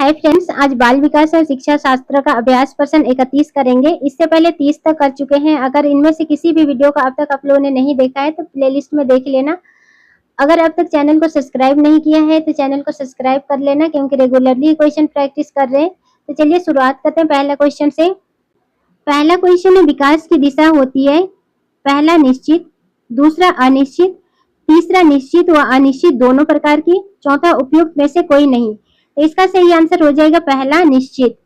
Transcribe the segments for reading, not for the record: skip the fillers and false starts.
Hi friends, आज बाल विकास और शिक्षा शास्त्र का अभ्यास प्रश्न 31 करेंगे। इससे पहले 30 तक कर चुके हैं। अगर इनमें से किसी भी वीडियो को अब तक आप लोगों ने नहीं देखा है तो प्लेलिस्ट में देख लेना। अगर अब तक चैनल को सब्सक्राइब नहीं किया है तो चैनल को सब्सक्राइब कर लेना, क्योंकि रेगुलरली क्वेश्चन प्रैक्टिस कर रहे हैं। तो चलिए शुरुआत करते हैं पहला क्वेश्चन से। पहला क्वेश्चन है, विकास की दिशा होती है पहला निश्चित, दूसरा अनिश्चित, तीसरा निश्चित व अनिश्चित दोनों प्रकार की, चौथा उपयुक्त में से कोई नहीं। तो इसका सही आंसर हो जाएगा पहला निश्चित।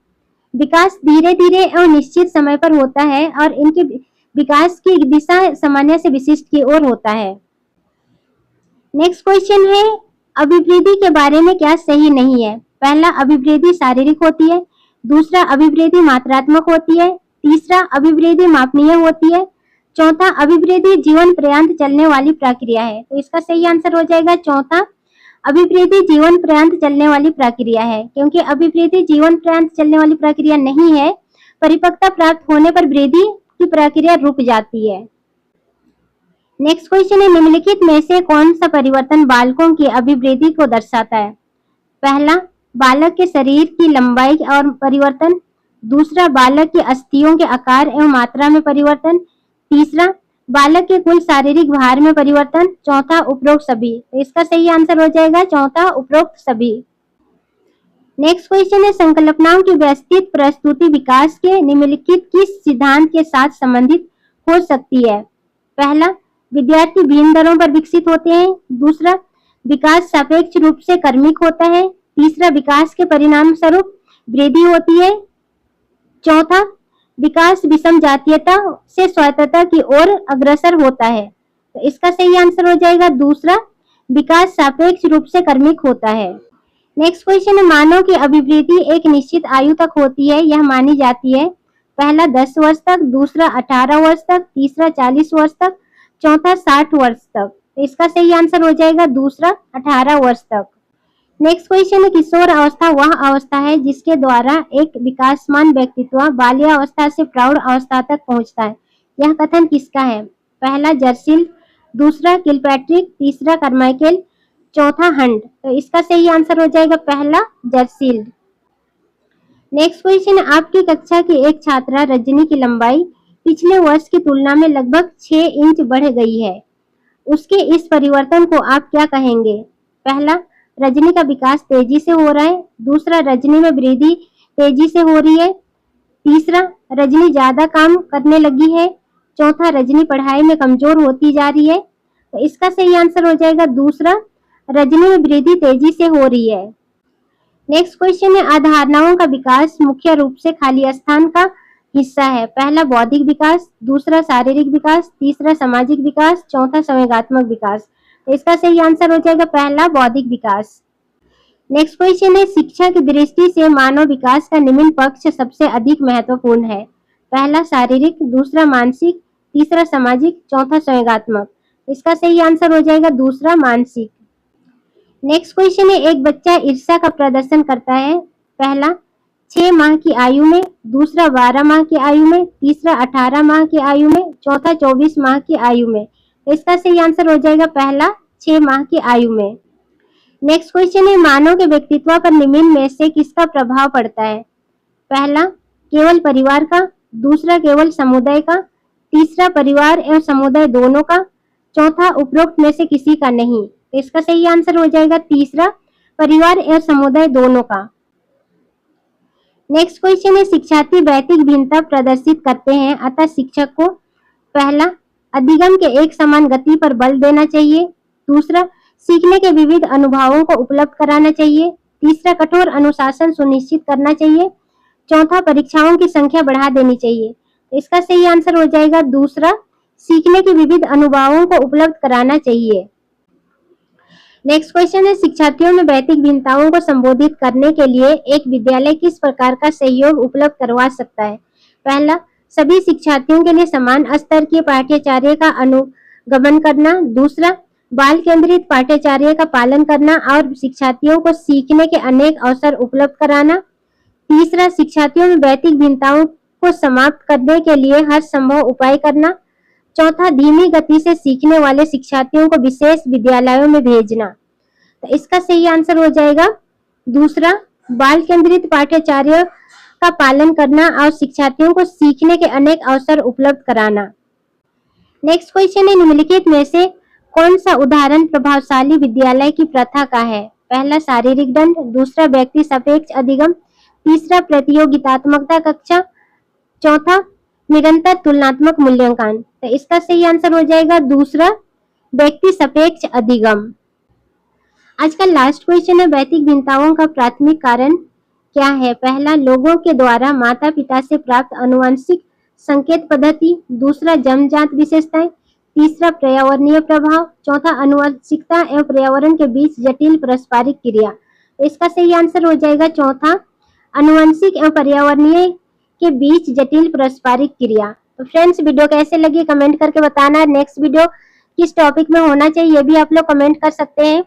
विकास धीरे धीरे और निश्चित समय पर होता है और इनके विकास की दिशा सामान्य से विशिष्ट की ओर होता है। नेक्स्ट क्वेश्चन है, अभिवृद्धि के बारे में क्या सही नहीं है। पहला, अभिवृद्धि शारीरिक होती है, दूसरा अभिवृद्धि मात्रात्मक होती है, तीसरा अभिवृद्धि मापनीय होती है, चौथा अभिवृद्धि जीवन पर्यंत चलने वाली प्रक्रिया है। तो इसका सही आंसर हो जाएगा चौथा, अभिवृद्धि जीवन पर्यंत चलने वाली प्रक्रिया है, क्योंकि अभिवृद्धि जीवन पर्यंत चलने वाली प्रक्रिया नहीं है। परिपक्वता प्राप्त होने पर वृद्धि की प्रक्रिया रुक जाती है। नेक्स्ट क्वेश्चन है, निम्नलिखित में से कौन सा परिवर्तन बालकों की अभिवृद्धि को दर्शाता है। पहला, बालक के शरीर की लंबाई और परिवर्तन, दूसरा बालक के अस्थियों के आकार एवं मात्रा में परिवर्तन, तीसरा बालक के कुल शारीरिक भार में परिवर्तन, चौथा उपरोक्त सभी। तो इसका सही आंसर हो जाएगा चौथा उपरोक्त सभी। नेक्स्ट क्वेश्चन है, संकल्पनाओं की व्यवस्थित प्रस्तुति विकास के निम्नलिखित किस सिद्धांत के साथ संबंधित हो सकती है। पहला, विद्यार्थी भिन्न दरों पर विकसित होते हैं, दूसरा विकास सापेक्ष रूप से क्रमिक होता है, तीसरा विकास के परिणाम स्वरूप वृद्धि होती है, चौथा विकास विषम जातीयता से स्वायत्तता की ओर अग्रसर होता है। तो इसका सही आंसर हो जाएगा दूसरा, विकास सापेक्ष रूप से क्रमिक होता है। नेक्स्ट क्वेश्चन है, मानव की अभिवृद्धि एक निश्चित आयु तक होती है, यह मानी जाती है। पहला 10 वर्ष तक, दूसरा 18 वर्ष तक, तीसरा 40 वर्ष तक, चौथा 60 वर्ष तक। तो इसका सही आंसर हो जाएगा दूसरा 18 वर्ष तक। नेक्स्ट क्वेश्चन है, किशोर अवस्था वह अवस्था है जिसके द्वारा एक विकासमान व्यक्तित्व बाल्यावस्था से प्रौढ़ अवस्था तक पहुंचता है। यह कथन किसका है। पहला जर्सिल, दूसरा किलपैट्रिक, तीसरा कार्माइकेल, चौथा हंट। तो इसका सही आंसर हो जाएगा पहला जर्सिल। नेक्स्ट क्वेश्चन है, आपकी कक्षा की एक छात्रा रजनी की लंबाई पिछले वर्ष की तुलना में लगभग 6 इंच बढ़ गई है, उसके इस परिवर्तन को आप क्या कहेंगे। पहला, रजनी का विकास तेजी से हो रहा है, दूसरा रजनी में वृद्धि तेजी से हो रही है, तीसरा रजनी ज्यादा काम करने लगी है, चौथा रजनी पढ़ाई में कमजोर होती जा रही है। तो इसका सही आंसर हो जाएगा दूसरा, रजनी में वृद्धि तेजी से हो रही है। नेक्स्ट क्वेश्चन है, अवधारणाओं का विकास मुख्य रूप से खाली स्थान का हिस्सा है। पहला बौद्धिक विकास, दूसरा शारीरिक विकास, तीसरा सामाजिक विकास, चौथा संवेगात्मक विकास। तो इसका सही आंसर हो जाएगा पहला बौद्धिक विकास। नेक्स्ट क्वेश्चन है, शिक्षा की दृष्टि से मानव विकास का निम्न पक्ष सबसे अधिक महत्वपूर्ण है। पहला शारीरिक, दूसरा मानसिक, तीसरा सामाजिक, चौथा संवेगात्मक। इसका सही आंसर हो जाएगा दूसरा मानसिक। नेक्स्ट क्वेश्चन है, एक बच्चा ईर्ष्या का प्रदर्शन करता है। पहला 6 माह की आयु में, दूसरा 12 माह की आयु में, तीसरा 18 माह की आयु में, चौथा 24 माह की आयु में। इसका सही आंसर हो जाएगा पहला 6 माह की आयु में। नेक्स्ट क्वेश्चन है, मानव के व्यक्तित्व पर निम्न में से किसका प्रभाव पड़ता है। पहला केवल परिवार का, दूसरा केवल समुदाय का, तीसरा परिवार एवं समुदाय दोनों का, चौथा उपरोक्त में से किसी का नहीं। इसका सही आंसर हो जाएगा तीसरा, परिवार एवं समुदाय दोनों का। नेक्स्ट क्वेश्चन है, शिक्षार्थी भौतिक भिन्नता प्रदर्शित करते हैं, अतः शिक्षक को पहला अधिगम के एक समान गति पर बल देना चाहिए, दूसरा सीखने के विविध अनुभवों को उपलब्ध कराना चाहिए, तीसरा कठोर अनुशासन सुनिश्चित करना चाहिए, चौथा परीक्षाओं की संख्या बढ़ा देनी चाहिए। इसका सही आंसर हो जाएगा दूसरा, सीखने के विविध अनुभवों को उपलब्ध कराना चाहिए। नेक्स्ट क्वेश्चन है, शिक्षार्थियों में भौतिक भिन्नताओं को संबोधित करने के लिए एक विद्यालय किस प्रकार का सहयोग उपलब्ध करवा सकता है। पहला सभी शिक्षार्थियों के लिए समान स्तर के पाठ्यचर्या का अनुगमन करना, दूसरा बाल केंद्रित पाठ्यचर्या का पालन करना और शिक्षार्थियों को सीखने के अनेक अवसर उपलब्ध कराना, तीसरा शिक्षार्थियों में भौतिक भिन्नताओं को समाप्त करने के लिए हर संभव उपाय करना, चौथा धीमी गति से सीखने वाले शिक्षार्थियों को विशेष विद्यालयों में भेजना। तो इसका सही आंसर हो जाएगा दूसरा, बाल केंद्रित पाठ्याचार्य का पालन करना और शिक्षार्थियों को सीखने के अनेक अवसर उपलब्ध कराना। नेक्स्ट क्वेश्चन है, निम्नलिखित में से कौन सा उदाहरण प्रभावशाली विद्यालय की प्रथा का है? पहला शारीरिक दंड, दूसरा व्यक्ति सापेक्ष अधिगम, तीसरा प्रतियोगितात्मकता कक्षा, चौथा निरंतर तुलनात्मक मूल्यांकन। तो इसका सही आंसर हो जाएगा दूसरा, व्यक्ति सापेक्ष अधिगम। आज का लास्ट क्वेश्चन है, भौतिक भिन्नताओं का प्राथमिक कारण क्या है? पहला लोगों के द्वारा माता पिता से प्राप्त आनुवंशिक संकेत पद्धति, दूसरा जन्मजात विशेषताएं, तीसरा पर्यावरणीय प्रभाव, चौथा आनुवंशिकता एवं पर्यावरण के बीच जटिल पारस्परिक क्रिया। तो इसका सही आंसर हो जाएगा चौथा, आनुवंशिक एवं पर्यावरणीय के बीच जटिल पारस्परिक क्रिया। तो फ्रेंड्स, वीडियो कैसे लगी कमेंट करके बताना। नेक्स्ट वीडियो किस टॉपिक में होना चाहिए ये भी आप लोग कमेंट कर सकते हैं।